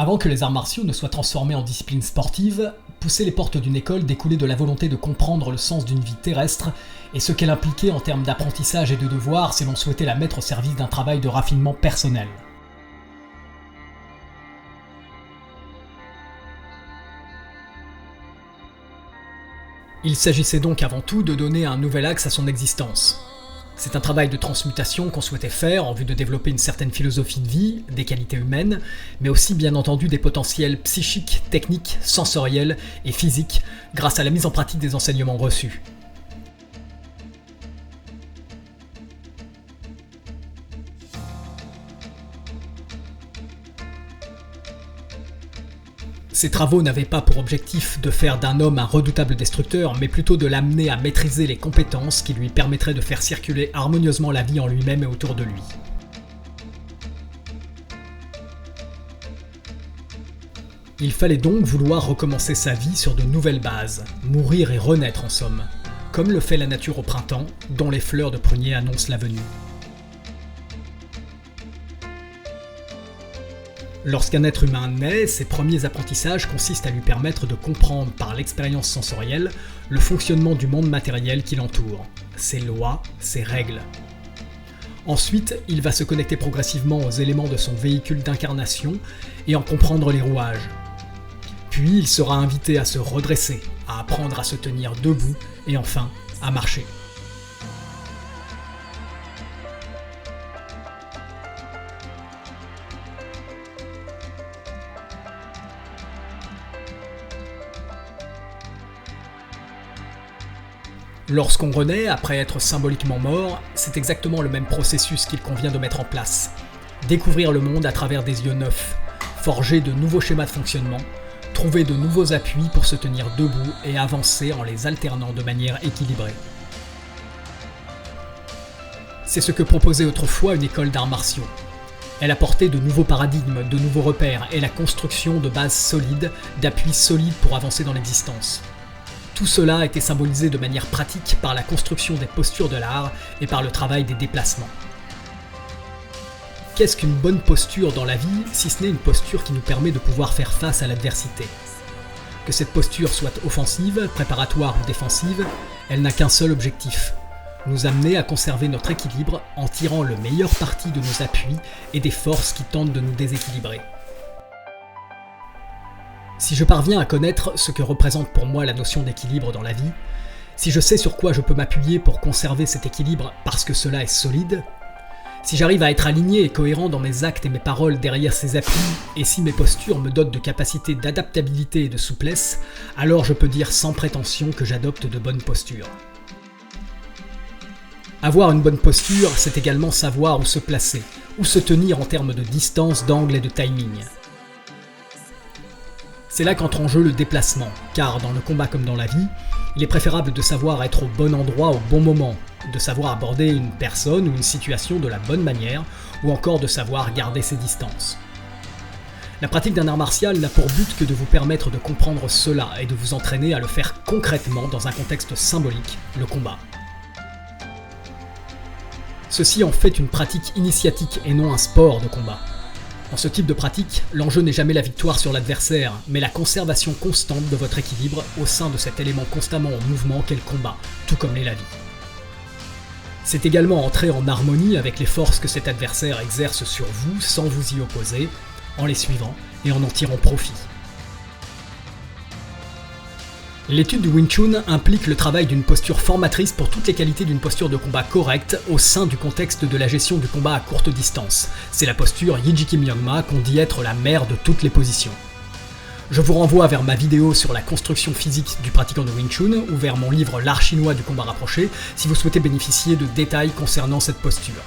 Avant que les arts martiaux ne soient transformés en discipline sportive, pousser les portes d'une école découlait de la volonté de comprendre le sens d'une vie terrestre et ce qu'elle impliquait en termes d'apprentissage et de devoirs si l'on souhaitait la mettre au service d'un travail de raffinement personnel. Il s'agissait donc avant tout de donner un nouvel axe à son existence. C'est un travail de transmutation qu'on souhaitait faire en vue de développer une certaine philosophie de vie, des qualités humaines, mais aussi bien entendu des potentiels psychiques, techniques, sensoriels et physiques grâce à la mise en pratique des enseignements reçus. Ces travaux n'avaient pas pour objectif de faire d'un homme un redoutable destructeur, mais plutôt de l'amener à maîtriser les compétences qui lui permettraient de faire circuler harmonieusement la vie en lui-même et autour de lui. Il fallait donc vouloir recommencer sa vie sur de nouvelles bases, mourir et renaître en somme, comme le fait la nature au printemps, dont les fleurs de prunier annoncent la venue. Lorsqu'un être humain naît, ses premiers apprentissages consistent à lui permettre de comprendre par l'expérience sensorielle le fonctionnement du monde matériel qui l'entoure, ses lois, ses règles. Ensuite, il va se connecter progressivement aux éléments de son véhicule d'incarnation et en comprendre les rouages. Puis il sera invité à se redresser, à apprendre à se tenir debout et enfin à marcher. Lorsqu'on renaît, après être symboliquement mort, c'est exactement le même processus qu'il convient de mettre en place. Découvrir le monde à travers des yeux neufs, forger de nouveaux schémas de fonctionnement, trouver de nouveaux appuis pour se tenir debout et avancer en les alternant de manière équilibrée. C'est ce que proposait autrefois une école d'arts martiaux. Elle apportait de nouveaux paradigmes, de nouveaux repères et la construction de bases solides, d'appuis solides pour avancer dans l'existence. Tout cela a été symbolisé de manière pratique par la construction des postures de l'art et par le travail des déplacements. Qu'est-ce qu'une bonne posture dans la vie, si ce n'est une posture qui nous permet de pouvoir faire face à l'adversité ? Que cette posture soit offensive, préparatoire ou défensive, elle n'a qu'un seul objectif, nous amener à conserver notre équilibre en tirant le meilleur parti de nos appuis et des forces qui tentent de nous déséquilibrer. Si je parviens à connaître ce que représente pour moi la notion d'équilibre dans la vie, si je sais sur quoi je peux m'appuyer pour conserver cet équilibre parce que cela est solide, si j'arrive à être aligné et cohérent dans mes actes et mes paroles derrière ces appuis, et si mes postures me dotent de capacités d'adaptabilité et de souplesse, alors je peux dire sans prétention que j'adopte de bonnes postures. Avoir une bonne posture, c'est également savoir où se placer, où se tenir en termes de distance, d'angle et de timing. C'est là qu'entre en jeu le déplacement, car dans le combat comme dans la vie, il est préférable de savoir être au bon endroit au bon moment, de savoir aborder une personne ou une situation de la bonne manière, ou encore de savoir garder ses distances. La pratique d'un art martial n'a pour but que de vous permettre de comprendre cela et de vous entraîner à le faire concrètement dans un contexte symbolique, le combat. Ceci en fait une pratique initiatique et non un sport de combat. Dans ce type de pratique, l'enjeu n'est jamais la victoire sur l'adversaire, mais la conservation constante de votre équilibre au sein de cet élément constamment en mouvement qu'est le combat, tout comme l'est la vie. C'est également entrer en harmonie avec les forces que cet adversaire exerce sur vous sans vous y opposer, en les suivant et en tirant profit. L'étude du Wing Chun implique le travail d'une posture formatrice pour toutes les qualités d'une posture de combat correcte au sein du contexte de la gestion du combat à courte distance. C'est la posture Yijiki Myongma qu'on dit être la mère de toutes les positions. Je vous renvoie vers ma vidéo sur la construction physique du pratiquant de Wing Chun ou vers mon livre L'art chinois du combat rapproché si vous souhaitez bénéficier de détails concernant cette posture.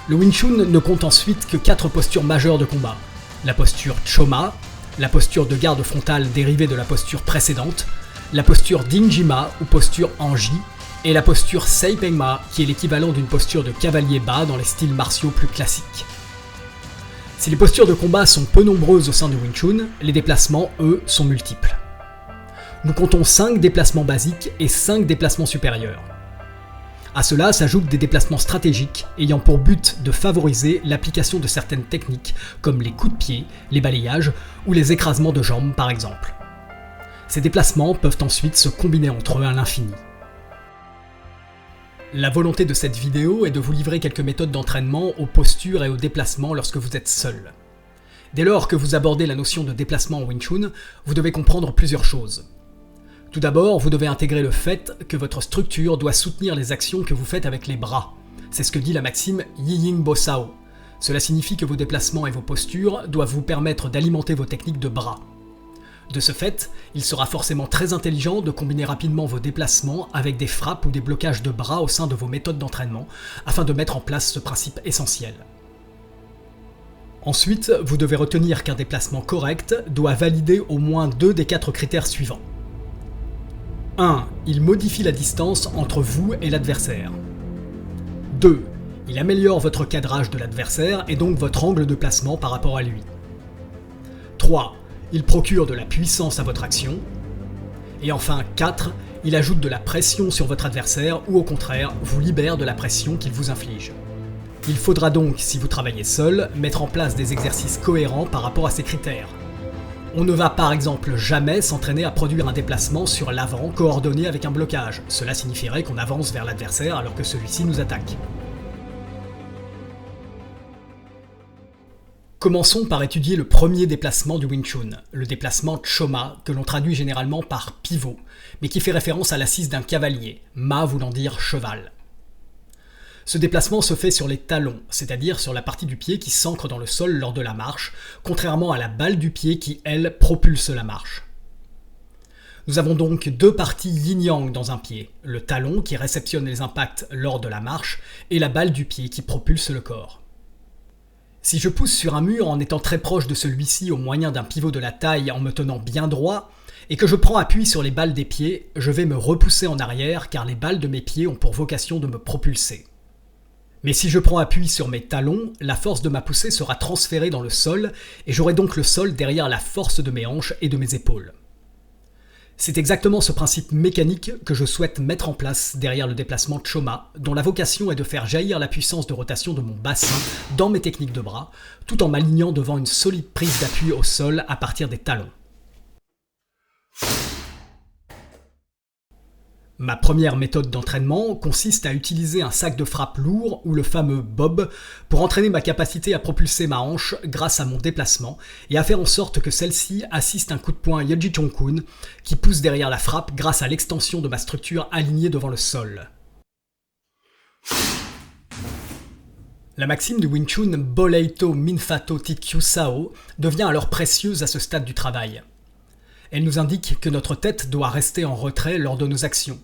Le Wing Chun ne compte ensuite que 4 postures majeures de combat. La posture Choma, la posture de garde frontale dérivée de la posture précédente, la posture Dingjima ou posture Anji, et la posture Seipengma qui est l'équivalent d'une posture de cavalier bas dans les styles martiaux plus classiques. Si les postures de combat sont peu nombreuses au sein du Wing Chun, les déplacements, eux, sont multiples. Nous comptons 5 déplacements basiques et 5 déplacements supérieurs. À cela s'ajoutent des déplacements stratégiques ayant pour but de favoriser l'application de certaines techniques comme les coups de pied, les balayages ou les écrasements de jambes par exemple. Ces déplacements peuvent ensuite se combiner entre eux à l'infini. La volonté de cette vidéo est de vous livrer quelques méthodes d'entraînement aux postures et aux déplacements lorsque vous êtes seul. Dès lors que vous abordez la notion de déplacement en Wing Chun, vous devez comprendre plusieurs choses. Tout d'abord, vous devez intégrer le fait que votre structure doit soutenir les actions que vous faites avec les bras. C'est ce que dit la maxime Yi Ying Bo Sao. Cela signifie que vos déplacements et vos postures doivent vous permettre d'alimenter vos techniques de bras. De ce fait, il sera forcément très intelligent de combiner rapidement vos déplacements avec des frappes ou des blocages de bras au sein de vos méthodes d'entraînement, afin de mettre en place ce principe essentiel. Ensuite, vous devez retenir qu'un déplacement correct doit valider au moins 2 des 4 critères suivants. 1. Il modifie la distance entre vous et l'adversaire. 2. Il améliore votre cadrage de l'adversaire et donc votre angle de placement par rapport à lui. 3. Il procure de la puissance à votre action. Et enfin 4. Il ajoute de la pression sur votre adversaire ou au contraire, vous libère de la pression qu'il vous inflige. Il faudra donc, si vous travaillez seul, mettre en place des exercices cohérents par rapport à ces critères. On ne va par exemple jamais s'entraîner à produire un déplacement sur l'avant coordonné avec un blocage. Cela signifierait qu'on avance vers l'adversaire alors que celui-ci nous attaque. Commençons par étudier le premier déplacement du Wing Chun, le déplacement Choma, que l'on traduit généralement par pivot, mais qui fait référence à l'assise d'un cavalier, ma voulant dire cheval. Ce déplacement se fait sur les talons, c'est-à-dire sur la partie du pied qui s'ancre dans le sol lors de la marche, contrairement à la balle du pied qui, elle, propulse la marche. Nous avons donc 2 parties yin-yang dans un pied, le talon qui réceptionne les impacts lors de la marche, et la balle du pied qui propulse le corps. Si je pousse sur un mur en étant très proche de celui-ci au moyen d'un pivot de la taille en me tenant bien droit, et que je prends appui sur les balles des pieds, je vais me repousser en arrière car les balles de mes pieds ont pour vocation de me propulser. Mais si je prends appui sur mes talons, la force de ma poussée sera transférée dans le sol, et j'aurai donc le sol derrière la force de mes hanches et de mes épaules. C'est exactement ce principe mécanique que je souhaite mettre en place derrière le déplacement Choma, dont la vocation est de faire jaillir la puissance de rotation de mon bassin dans mes techniques de bras, tout en m'alignant devant une solide prise d'appui au sol à partir des talons. Ma première méthode d'entraînement consiste à utiliser un sac de frappe lourd ou le fameux bob pour entraîner ma capacité à propulser ma hanche grâce à mon déplacement et à faire en sorte que celle-ci assiste un coup de poing Yeji Chong Kun qui pousse derrière la frappe grâce à l'extension de ma structure alignée devant le sol. La maxime du Wing Chun Boleito Minfato Tikyu Sao devient alors précieuse à ce stade du travail. Elle nous indique que notre tête doit rester en retrait lors de nos actions,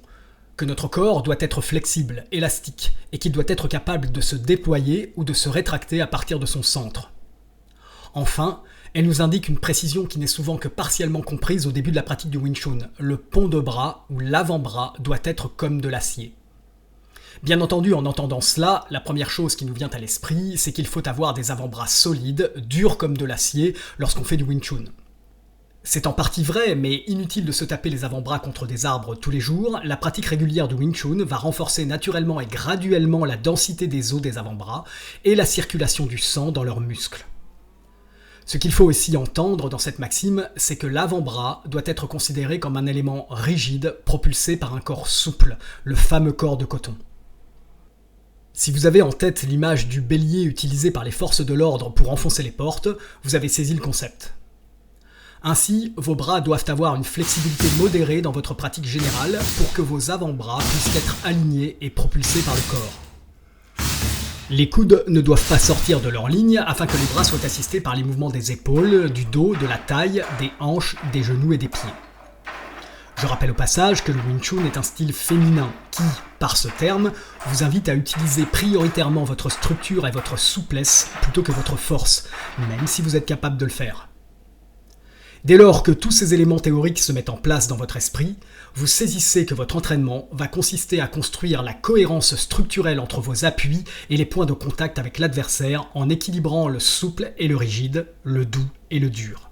que notre corps doit être flexible, élastique, et qu'il doit être capable de se déployer ou de se rétracter à partir de son centre. Enfin, elle nous indique une précision qui n'est souvent que partiellement comprise au début de la pratique du Wing Chun. Le pont de bras ou l'avant-bras doit être comme de l'acier. Bien entendu, en entendant cela, la première chose qui nous vient à l'esprit, c'est qu'il faut avoir des avant-bras solides, durs comme de l'acier, lorsqu'on fait du Wing Chun. C'est en partie vrai, mais inutile de se taper les avant-bras contre des arbres tous les jours, la pratique régulière du Wing Chun va renforcer naturellement et graduellement la densité des os des avant-bras et la circulation du sang dans leurs muscles. Ce qu'il faut aussi entendre dans cette maxime, c'est que l'avant-bras doit être considéré comme un élément rigide propulsé par un corps souple, le fameux corps de coton. Si vous avez en tête l'image du bélier utilisé par les forces de l'ordre pour enfoncer les portes, vous avez saisi le concept. Ainsi, vos bras doivent avoir une flexibilité modérée dans votre pratique générale pour que vos avant-bras puissent être alignés et propulsés par le corps. Les coudes ne doivent pas sortir de leur ligne afin que les bras soient assistés par les mouvements des épaules, du dos, de la taille, des hanches, des genoux et des pieds. Je rappelle au passage que le Wing Chun est un style féminin qui, par ce terme, vous invite à utiliser prioritairement votre structure et votre souplesse plutôt que votre force, même si vous êtes capable de le faire. Dès lors que tous ces éléments théoriques se mettent en place dans votre esprit, vous saisissez que votre entraînement va consister à construire la cohérence structurelle entre vos appuis et les points de contact avec l'adversaire en équilibrant le souple et le rigide, le doux et le dur.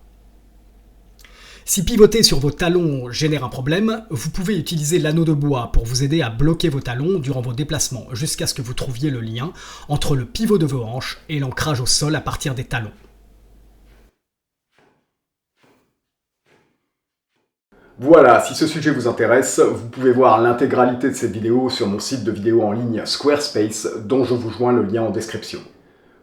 Si pivoter sur vos talons génère un problème, vous pouvez utiliser l'anneau de bois pour vous aider à bloquer vos talons durant vos déplacements jusqu'à ce que vous trouviez le lien entre le pivot de vos hanches et l'ancrage au sol à partir des talons. Voilà, si ce sujet vous intéresse, vous pouvez voir l'intégralité de cette vidéo sur mon site de vidéo en ligne Squarespace, dont je vous joins le lien en description.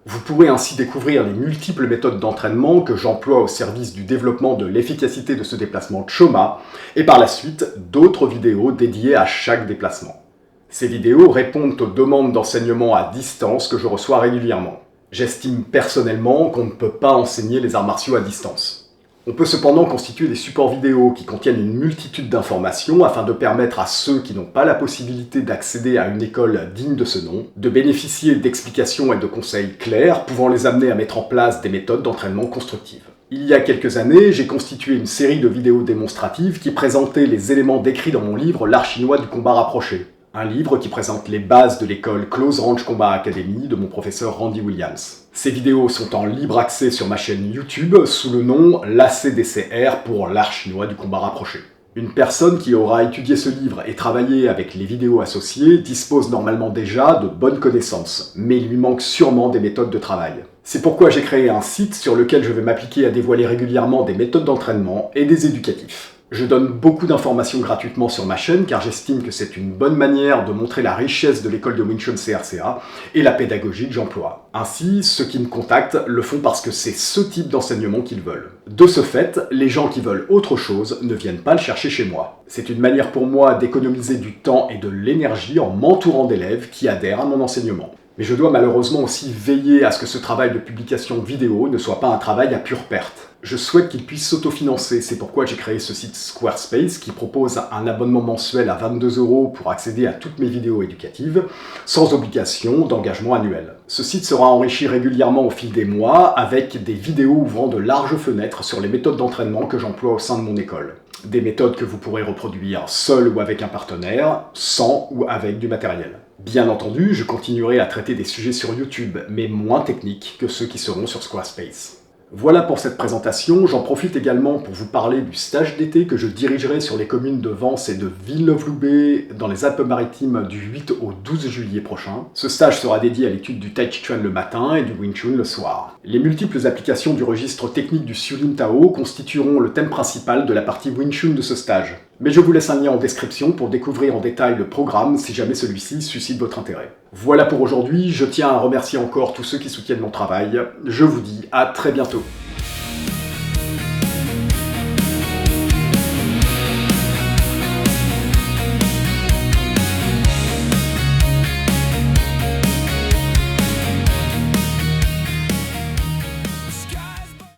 Vous pourrez ainsi découvrir les multiples méthodes d'entraînement que j'emploie au service du développement de l'efficacité de ce déplacement Choma, et par la suite, d'autres vidéos dédiées à chaque déplacement. Ces vidéos répondent aux demandes d'enseignement à distance que je reçois régulièrement. J'estime personnellement qu'on ne peut pas enseigner les arts martiaux à distance. On peut cependant constituer des supports vidéo qui contiennent une multitude d'informations afin de permettre à ceux qui n'ont pas la possibilité d'accéder à une école digne de ce nom, de bénéficier d'explications et de conseils clairs pouvant les amener à mettre en place des méthodes d'entraînement constructives. Il y a quelques années, j'ai constitué une série de vidéos démonstratives qui présentaient les éléments décrits dans mon livre L'art chinois du combat rapproché. Un livre qui présente les bases de l'école Close Range Combat Academy de mon professeur Randy Williams. Ces vidéos sont en libre accès sur ma chaîne YouTube sous le nom l'ACDCR pour l'art chinois du combat rapproché. Une personne qui aura étudié ce livre et travaillé avec les vidéos associées dispose normalement déjà de bonnes connaissances, mais il lui manque sûrement des méthodes de travail. C'est pourquoi j'ai créé un site sur lequel je vais m'appliquer à dévoiler régulièrement des méthodes d'entraînement et des éducatifs. Je donne beaucoup d'informations gratuitement sur ma chaîne car j'estime que c'est une bonne manière de montrer la richesse de l'école de Wing Chun CRCA et la pédagogie que j'emploie. Ainsi, ceux qui me contactent le font parce que c'est ce type d'enseignement qu'ils veulent. De ce fait, les gens qui veulent autre chose ne viennent pas le chercher chez moi. C'est une manière pour moi d'économiser du temps et de l'énergie en m'entourant d'élèves qui adhèrent à mon enseignement. Mais je dois malheureusement aussi veiller à ce que ce travail de publication vidéo ne soit pas un travail à pure perte. Je souhaite qu'il puisse s'autofinancer, c'est pourquoi j'ai créé ce site Squarespace qui propose un abonnement mensuel à 22 € pour accéder à toutes mes vidéos éducatives, sans obligation d'engagement annuel. Ce site sera enrichi régulièrement au fil des mois avec des vidéos ouvrant de larges fenêtres sur les méthodes d'entraînement que j'emploie au sein de mon école. Des méthodes que vous pourrez reproduire seul ou avec un partenaire, sans ou avec du matériel. Bien entendu, je continuerai à traiter des sujets sur YouTube, mais moins techniques que ceux qui seront sur Squarespace. Voilà pour cette présentation, j'en profite également pour vous parler du stage d'été que je dirigerai sur les communes de Vence et de Villeneuve-Loubet dans les Alpes-Maritimes du 8 au 12 juillet prochain. Ce stage sera dédié à l'étude du Tai Chi Chuan le matin et du Wing Chun le soir. Les multiples applications du registre technique du Siulin Tao constitueront le thème principal de la partie Wing Chun de ce stage. Mais je vous laisse un lien en description pour découvrir en détail le programme si jamais celui-ci suscite votre intérêt. Voilà pour aujourd'hui, je tiens à remercier encore tous ceux qui soutiennent mon travail. Je vous dis à très bientôt.